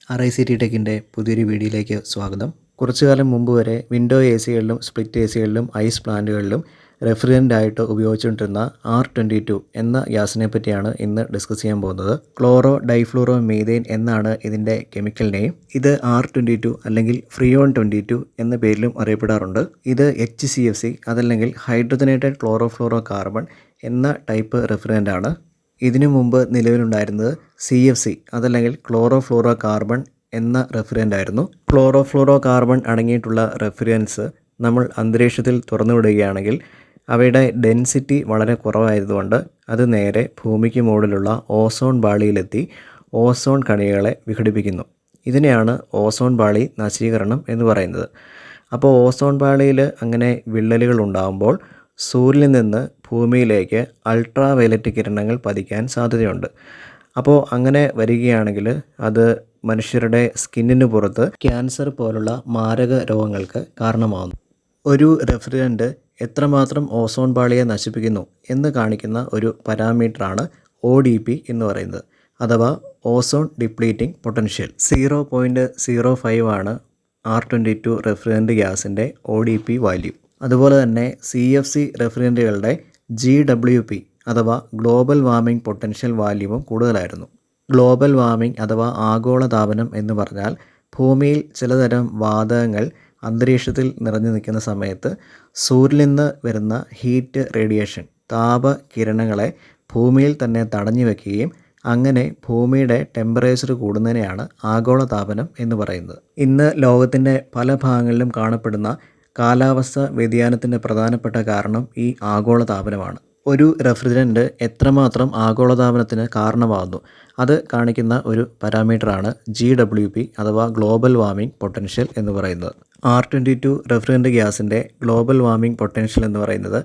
RICT ടെക്കിൻ്റെ പുതിയൊരു വീഡിയോയിലേക്ക് സ്വാഗതം. കുറച്ചു കാലം മുമ്പ് വരെ വിൻഡോ എ സികളിലും സ്പ്ലിറ്റ് എ സികളിലും ഐസ് പ്ലാന്റുകളിലും റെഫ്രിജറൻ്റായിട്ട് ഉപയോഗിച്ചുകൊണ്ടിരുന്ന R22 എന്ന ഗ്യാസിനെ പറ്റിയാണ് ഇന്ന് ഡിസ്കസ് ചെയ്യാൻ പോകുന്നത്. ക്ലോറോ ഡൈഫ്ലൂറോ മീഥെയ്ൻ എന്നാണ് ഇതിൻ്റെ കെമിക്കൽ നെയിം. ഇത് R22 അല്ലെങ്കിൽ ഫ്രിയോൺ 22 എന്ന പേരിലും അറിയപ്പെടാറുണ്ട്. ഇത് HCFC അതല്ലെങ്കിൽ ഹൈഡ്രജനേറ്റഡ് ക്ലോറോഫ്ലൂറോ കാർബൺ എന്ന ടൈപ്പ് റെഫ്രിജറൻ്റാണ്. ഇതിനു മുമ്പ് നിലവിലുണ്ടായിരുന്നത് CFC അതല്ലെങ്കിൽ ക്ലോറോഫ്ലൂറോ കാർബൺ എന്ന റെഫ്രിജറൻ്റ് ആയിരുന്നു. ക്ലോറോഫ്ലൂറോ കാർബൺ അടങ്ങിയിട്ടുള്ള റെഫ്രിജറൻസ് നമ്മൾ അന്തരീക്ഷത്തിൽ തുറന്നുവിടുകയാണെങ്കിൽ അവയുടെ ഡെൻസിറ്റി വളരെ കുറവായതുകൊണ്ട് അത് നേരെ ഭൂമിക്ക് മുകളിലുള്ള ഓസോൺ പാളിയിലെത്തി ഓസോൺ കണികകളെ വിഘടിപ്പിക്കുന്നു. ഇതിനെയാണ് ഓസോൺ പാളി നശീകരണം എന്ന് പറയുന്നത്. അപ്പോൾ ഓസോൺ പാളിയിൽ അങ്ങനെ വിള്ളലുകൾ ഉണ്ടാകുമ്പോൾ സൂര്യനിൽ നിന്ന് ഭൂമിയിലേക്ക് അൾട്രാ വയലറ്റ് കിരണങ്ങൾ പതിക്കാൻ സാധ്യതയുണ്ട്. അപ്പോൾ അങ്ങനെ വരികയാണെങ്കിൽ അത് മനുഷ്യരുടെ സ്കിന്നിന് പുറത്ത് ക്യാൻസർ പോലുള്ള മാരക രോഗങ്ങൾക്ക് കാരണമാകുന്നു. ഒരു റെഫ്രിജറൻ്റ് എത്രമാത്രം ഓസോൺ പാളിയെ നശിപ്പിക്കുന്നു എന്ന് കാണിക്കുന്ന ഒരു പാരാമീറ്ററാണ് ODP എന്ന് പറയുന്നത്, അഥവാ ഓസോൺ ഡിപ്ലീറ്റിംഗ് പൊട്ടൻഷ്യൽ. 0.05 ആണ് R22 റെഫ്രിജറൻ്റ് ഗ്യാസിൻ്റെ ODP വാല്യൂ. അതുപോലെ തന്നെ CFC റെഫ്രിജറൻ്റുകളുടെ GWP അഥവാ ഗ്ലോബൽ വാർമിംഗ് പൊട്ടൻഷ്യൽ വാല്യൂവും കൂടുതലായിരുന്നു. ഗ്ലോബൽ വാർമിംഗ് അഥവാ ആഗോളതാപനം എന്ന് പറഞ്ഞാൽ ഭൂമിയിൽ ചിലതരം വാതകങ്ങൾ അന്തരീക്ഷത്തിൽ നിറഞ്ഞു നിൽക്കുന്ന സമയത്ത് സൂര്യനിൽ നിന്ന് വരുന്ന ഹീറ്റ് റേഡിയേഷൻ താപകിരണങ്ങളെ ഭൂമിയിൽ തന്നെ തടഞ്ഞു വയ്ക്കുകയും അങ്ങനെ ഭൂമിയുടെ ടെമ്പറേച്ചർ കൂടുന്നതിനെയാണ് ആഗോളതാപനം എന്ന് പറയുന്നത്. ഇന്ന് ലോകത്തിൻ്റെ പല ഭാഗങ്ങളിലും കാണപ്പെടുന്ന കാലാവസ്ഥ വ്യതിയാനത്തിൻ്റെ പ്രധാനപ്പെട്ട കാരണം ഈ ആഗോളതാപനമാണ്. ഒരു റെഫ്രിജറൻ്റ് എത്രമാത്രം ആഗോളതാപനത്തിന് കാരണമാകുന്നു അത് കാണിക്കുന്ന ഒരു പാരാമീറ്ററാണ് GWP അഥവാ ഗ്ലോബൽ വാർമിംഗ് പൊട്ടൻഷ്യൽ എന്ന് പറയുന്നത്. R22 റെഫ്രിജറൻ്റ് ഗ്യാസിൻ്റെ ഗ്ലോബൽ വാർമിംഗ് പൊട്ടൻഷ്യൽ എന്ന് പറയുന്നത്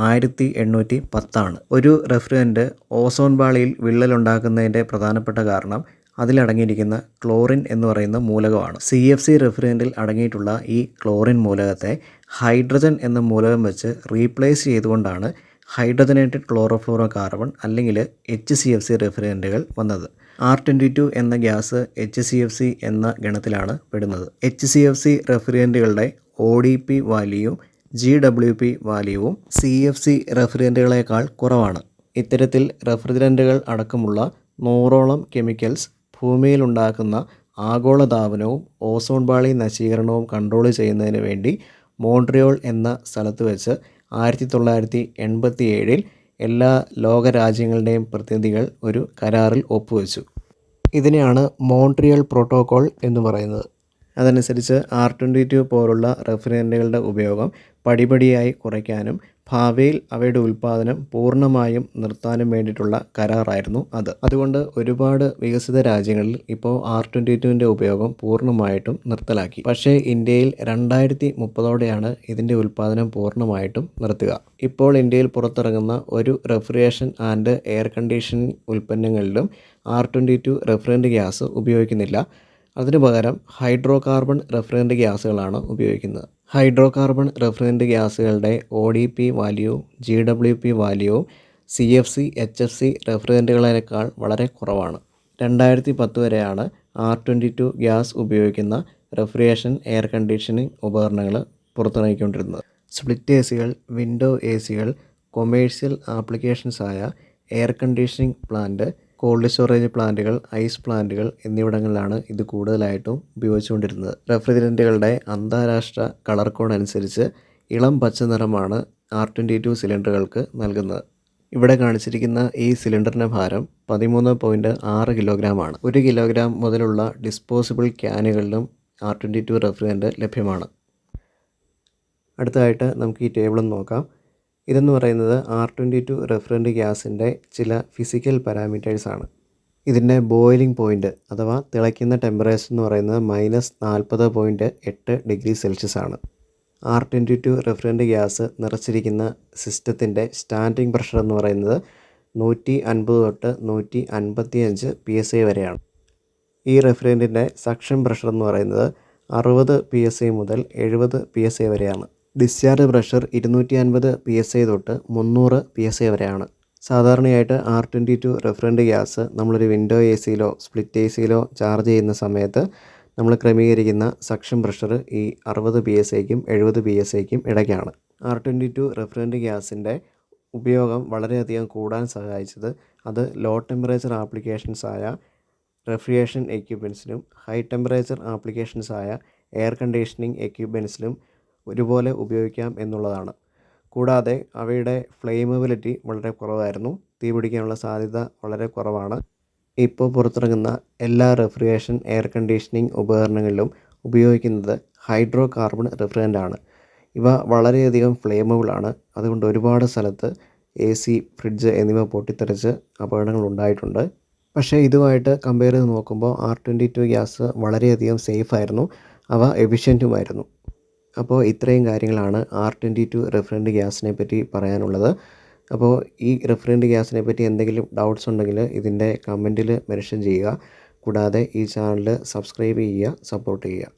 1810 ആണ്. ഒരു റെഫ്രിജറൻ്റ് ഓസോൺ പാളിയിൽ വിള്ളലുണ്ടാക്കുന്നതിൻ്റെ പ്രധാനപ്പെട്ട കാരണം അതിലടങ്ങിയിരിക്കുന്ന ക്ലോറിൻ എന്ന് പറയുന്ന മൂലകമാണ്. CFC റെഫ്രിജറൻ്റിൽ അടങ്ങിയിട്ടുള്ള ഈ ക്ലോറിൻ മൂലകത്തെ ഹൈഡ്രജൻ എന്ന മൂലകം വെച്ച് റീപ്ലേസ് ചെയ്തുകൊണ്ടാണ് ഹൈഡ്രജനേറ്റഡ് ക്ലോറോഫ്ലൂറോ കാർബൺ അല്ലെങ്കിൽ HCFC റെഫ്രിജറൻ്റുകൾ വന്നത്. R22 എന്ന ഗ്യാസ് HCFC എന്ന ഗണത്തിലാണ് പെടുന്നത്. HCFC റെഫ്രിജറൻ്റുകളുടെ ODP വാല്യൂവും GWP വാല്യൂവും CFC റെഫ്രിജറൻ്റുകളേക്കാൾ കുറവാണ്. ഇത്തരത്തിൽ റെഫ്രിജറൻ്റുകൾ അടക്കമുള്ള 100ഓളം കെമിക്കൽസ് ഭൂമിയിലുണ്ടാക്കുന്ന ആഗോളതാപനവും ഓസോൺ പാളി നശീകരണവും കൺട്രോൾ ചെയ്യുന്നതിന് വേണ്ടി മോൺട്രിയോൾ എന്ന സ്ഥലത്ത് വെച്ച് 1987 എല്ലാ ലോകരാജ്യങ്ങളുടെയും പ്രതിനിധികൾ ഒരു കരാറിൽ ഒപ്പുവെച്ചു. ഇതിനെയാണ് മോൺട്രിയൽ പ്രോട്ടോക്കോൾ എന്ന് പറയുന്നത്. അതനുസരിച്ച് R22 പോലുള്ള റെഫ്രിജറൻ്റുകളുടെ ഉപയോഗം പടിപടിയായി കുറയ്ക്കാനും ഭാവിയിൽ അവയുടെ ഉൽപ്പാദനം പൂർണ്ണമായും നിർത്താനും വേണ്ടിയിട്ടുള്ള കരാറായിരുന്നു അത്. അതുകൊണ്ട് ഒരുപാട് വികസിത രാജ്യങ്ങളിൽ ഇപ്പോൾ R22ൻ്റെ ഉപയോഗം പൂർണ്ണമായിട്ടും നിർത്തലാക്കി. പക്ഷേ ഇന്ത്യയിൽ 2030ഓടെയാണ് ഇതിൻ്റെ ഉൽപ്പാദനം പൂർണ്ണമായിട്ടും നിർത്തുക. ഇപ്പോൾ ഇന്ത്യയിൽ പുറത്തിറങ്ങുന്ന ഒരു റെഫ്രിജറേഷൻ ആൻഡ് എയർ കണ്ടീഷനിങ് ഉൽപ്പന്നങ്ങളിലും R22 റെഫ്രിജറൻ്റ് ഗ്യാസ് ഉപയോഗിക്കുന്നില്ല. അതിനു പകരം ഹൈഡ്രോ കാർബൺ റെഫ്രിജറൻ്റ് ഗ്യാസുകളാണ് ഉപയോഗിക്കുന്നത്. ഹൈഡ്രോ കാർബൺ റെഫ്രിജറൻ്റ് ഗ്യാസുകളുടെ ODP വാല്യൂവും GWP വാല്യൂവും CFC HFC റെഫ്രിജറൻ്റുകളേക്കാൾ വളരെ കുറവാണ്. 2010 വരെയാണ് R22 ഗ്യാസ് ഉപയോഗിക്കുന്ന റെഫ്രിജറേഷൻ എയർ കണ്ടീഷനിങ് ഉപകരണങ്ങൾ പുറത്തിറങ്ങിക്കൊണ്ടിരുന്നത്. സ്പ്ലിറ്റ് എ സികൾ, വിൻഡോ എ സികൾ, കൊമേഴ്സ്യൽ ആപ്ലിക്കേഷൻസായ air conditioning plant, cold storage പ്ലാന്റുകൾ, ഐസ് പ്ലാന്റുകൾ എന്നിവിടങ്ങളിലാണ് ഇത് കൂടുതലായിട്ടും ഉപയോഗിച്ചുകൊണ്ടിരുന്നത്. റെഫ്രിജറൻ്റുകളുടെ അന്താരാഷ്ട്ര കളർ കോഡ് അനുസരിച്ച് ഇളം പച്ച നിറമാണ് R22 സിലിണ്ടറുകൾക്ക് നൽകുന്നത്. ഇവിടെ കാണിച്ചിരിക്കുന്ന ഈ സിലിണ്ടറിൻ്റെ ഭാരം 13.6 കിലോഗ്രാമാണ്. 1 കിലോഗ്രാം മുതലുള്ള ഡിസ്പോസിബിൾ ക്യാനുകളിലും R22 റെഫ്രിജറൻ്റ് ലഭ്യമാണ്. അടുത്തതായിട്ട് നമുക്ക് ഈ ടേബിൾ നോക്കാം. ഇതെന്ന് പറയുന്നത് R22 റെഫ്രിജറൻ്റ് ഗ്യാസിൻ്റെ ചില ഫിസിക്കൽ പാരാമീറ്റേഴ്സാണ്. ഇതിൻ്റെ ബോയിലിംഗ് പോയിൻ്റ് അഥവാ തിളയ്ക്കുന്ന ടെമ്പറേച്ചർ എന്ന് പറയുന്നത് -40.8 ഡിഗ്രി സെൽഷ്യസ് ആണ്. R22 റെഫ്രിജറൻ്റ് ഗ്യാസ് നിറച്ചിരിക്കുന്ന സിസ്റ്റത്തിൻ്റെ സ്റ്റാൻഡിംഗ് പ്രഷർ എന്ന് പറയുന്നത് 150 തൊട്ട് 155 PSI വരെയാണ്. ഈ റെഫ്രിജറൻ്റിൻ്റെ സക്ഷൻ പ്രഷർ എന്ന് പറയുന്നത് 60 PSI മുതൽ 70 PSI വരെയാണ്. ഡിസ്ചാർജ് പ്രഷർ 250 PSI തൊട്ട് 300 PSI വരെയാണ്. സാധാരണയായിട്ട് R22 റെഫ്രിജറൻ്റ് ഗ്യാസ് നമ്മളൊരു വിൻഡോ എ സിയിലോ സ്പ്ലിറ്റ് എ സിയിലോ ചാർജ് ചെയ്യുന്ന സമയത്ത് നമ്മൾ ക്രമീകരിക്കുന്ന സക്ഷൻ പ്രഷർ ഈ 60 PSIക്കും 70 PSIക്കും ഇടയ്ക്കാണ്. R22 റെഫ്രിജറൻ്റ് ഗ്യാസിൻ്റെ ഉപയോഗം വളരെയധികം കൂടാൻ സഹായിച്ചത് അത് ലോ ടെമ്പറേച്ചർ ആപ്ലിക്കേഷൻസായ റെഫ്രിജറേഷൻ എക്യുപ്മെൻറ്റ്സിലും ഹൈ ടെമ്പറേച്ചർ ആപ്ലിക്കേഷൻസായ എയർ കണ്ടീഷനിങ് എക്യുപ്മെൻറ്റ്സിലും ഒരുപോലെ ഉപയോഗിക്കാം എന്നുള്ളതാണ്. കൂടാതെ അവയുടെ ഫ്ലെയിമബിലിറ്റി വളരെ കുറവായിരുന്നു. തീ പിടിക്കാനുള്ള സാധ്യത വളരെ കുറവാണ്. ഇപ്പോൾ പുറത്തിറങ്ങുന്ന എല്ലാ റെഫ്രിജറേഷൻ എയർ കണ്ടീഷനിങ് ഉപകരണങ്ങളിലും ഉപയോഗിക്കുന്നത് ഹൈഡ്രോ കാർബൺ റെഫ്രിജറൻ്റാണ്. ഇവ വളരെയധികം ഫ്ലെയിമബിളാണ്. അതുകൊണ്ട് ഒരുപാട് സ്ഥലത്ത് AC, ഫ്രിഡ്ജ് എന്നിവ പൊട്ടിത്തെറിച്ച് അപകടങ്ങൾ ഉണ്ടായിട്ടുണ്ട്. പക്ഷേ ഇതുമായിട്ട് കമ്പയർ ചെയ്ത് നോക്കുമ്പോൾ R22 ഗ്യാസ് വളരെയധികം സേഫായിരുന്നു. അവ എഫിഷ്യൻറ്റുമായിരുന്നു. അപ്പോൾ ഇത്രയും കാര്യങ്ങളാണ് R22 റെഫ്രിജറൻ്റ് ഗ്യാസിനെ പറ്റി പറയാനുള്ളത്. അപ്പോൾ ഈ റെഫ്രിജറൻ്റ് ഗ്യാസിനെ പറ്റി എന്തെങ്കിലും ഡൗട്ട്സ് ഉണ്ടെങ്കിൽ ഇതിൻ്റെ കമൻറ്റിൽ മെൻഷൻ ചെയ്യുക. കൂടാതെ ഈ ചാനൽ സബ്സ്ക്രൈബ് ചെയ്യുക, സപ്പോർട്ട് ചെയ്യുക.